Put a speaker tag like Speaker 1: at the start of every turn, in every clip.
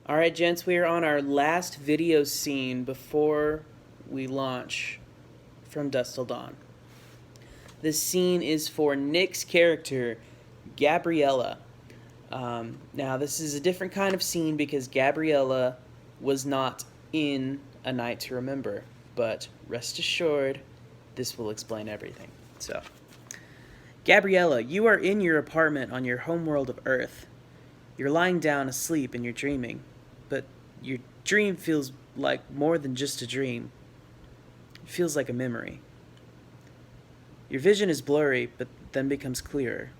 Speaker 1: Alright, gents, we are on our last video scene before we launch from Dusk Till Dawn. This scene is for Nick's character, Gabriella. Now, this is a different kind of scene because Gabriella was not in A Night to Remember, but rest assured, this will explain everything. So, Gabriella, you are in your apartment on your homeworld of Earth. You're lying down asleep and you're dreaming, but your dream feels like more than just a dream. It feels like a memory. Your vision is blurry, but then becomes clearer.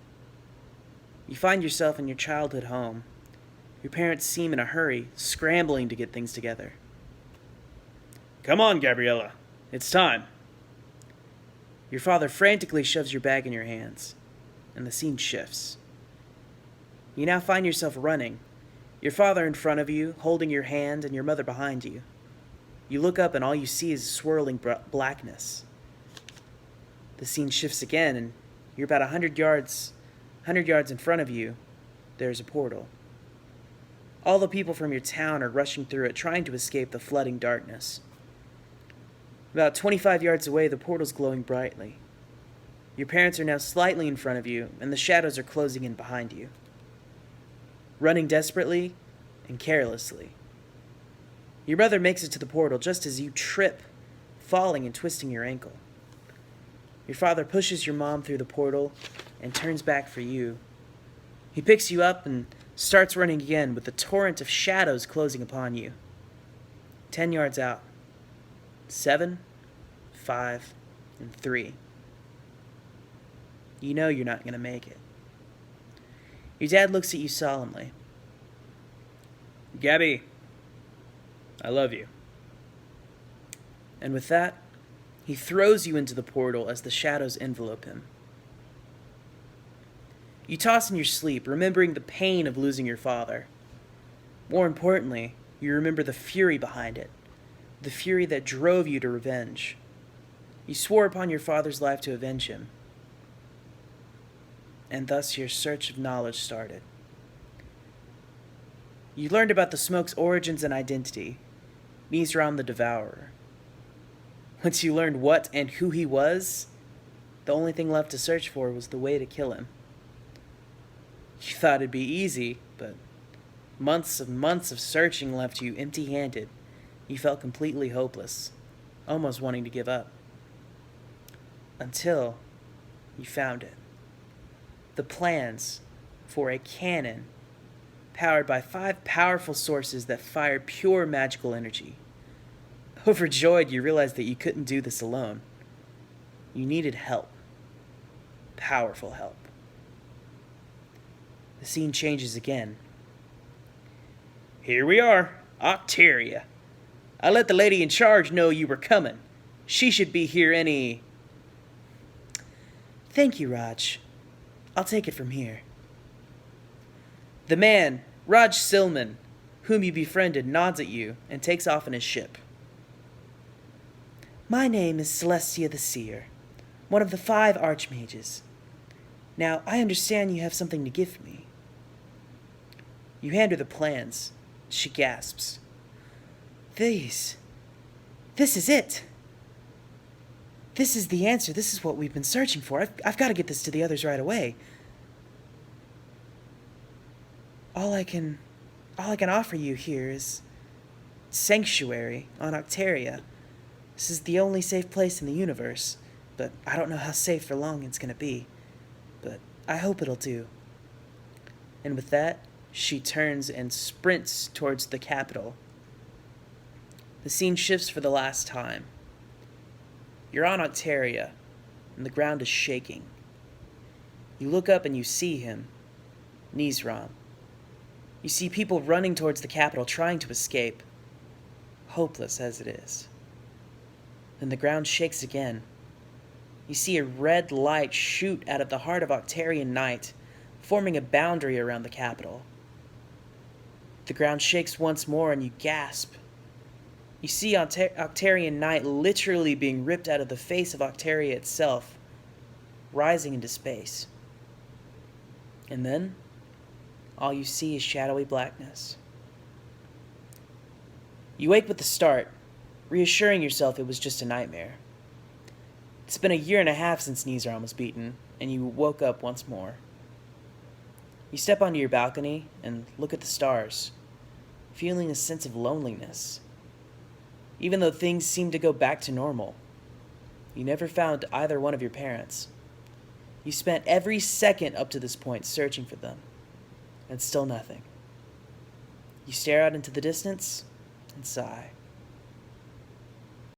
Speaker 1: You find yourself in your childhood home. Your parents seem in a hurry, scrambling to get things together.
Speaker 2: Come on, Gabriella. It's time.
Speaker 1: Your father frantically shoves your bag in your hands, and the scene shifts. You now find yourself running, your father in front of you, holding your hand, and your mother behind you. You look up and all you see is swirling blackness. The scene shifts again, and you're about 100 yards in front of you. There's a portal. All the people from your town are rushing through it, trying to escape the flooding darkness. About 25 yards away, the portal's glowing brightly. Your parents are now slightly in front of you, and the shadows are closing in behind you. Running desperately and carelessly. Your mother makes it to the portal just as you trip, falling and twisting your ankle. Your father pushes your mom through the portal and turns back for you. He picks you up and starts running again with the torrent of shadows closing upon you. 10 yards out. 7, 5, and 3. You know you're not going to make it. Your dad looks at you solemnly.
Speaker 2: Gabby, I love you.
Speaker 1: And with that, he throws you into the portal as the shadows envelope him. You toss in your sleep, remembering the pain of losing your father. More importantly, you remember the fury behind it, the fury that drove you to revenge. You swore upon your father's life to avenge him. And thus your search of knowledge started. You learned about the smoke's origins and identity, Mizram the Devourer. Once you learned what and who he was, the only thing left to search for was the way to kill him. You thought it'd be easy, but months of searching left you empty-handed. You felt completely hopeless, almost wanting to give up. Until you found it. The plans for a cannon powered by 5 powerful sources that fired pure magical energy. Overjoyed, you realized that you couldn't do this alone. You needed help. Powerful help. The scene changes again.
Speaker 2: Here we are, Octaria. I let the lady in charge know you were coming. She should be here any...
Speaker 1: Thank you, Raj. I'll take it from here. The man, Raj Silman, whom you befriended, nods at you and takes off in his ship. My name is Celestia the Seer, one of the 5 Archmages. Now, I understand you have something to give me. You hand her the plans. She gasps. This is it. This is the answer. This is what we've been searching for. I've got to get this to the others right away. All I can offer you here is sanctuary on Octaria. This is the only safe place in the universe, but I don't know how safe for long it's going to be. But I hope it'll do. And with that, she turns and sprints towards the capital. The scene shifts for the last time. You're on Octaria, and the ground is shaking. You look up and you see him, Nizram. You see people running towards the capital, trying to escape, hopeless as it is. Then the ground shakes again. You see a red light shoot out of the heart of Octarian night, forming a boundary around the capital. The ground shakes once more and you gasp. You see Octarian night literally being ripped out of the face of Octaria itself, rising into space. And then, all you see is shadowy blackness. You wake with the start, reassuring yourself it was just a nightmare. It's been a year and a half since knees are almost beaten, and you woke up once more. You step onto your balcony and look at the stars, feeling a sense of loneliness. Even though things seem to go back to normal, you never found either one of your parents. You spent every second up to this point searching for them, and still nothing. You stare out into the distance and sigh.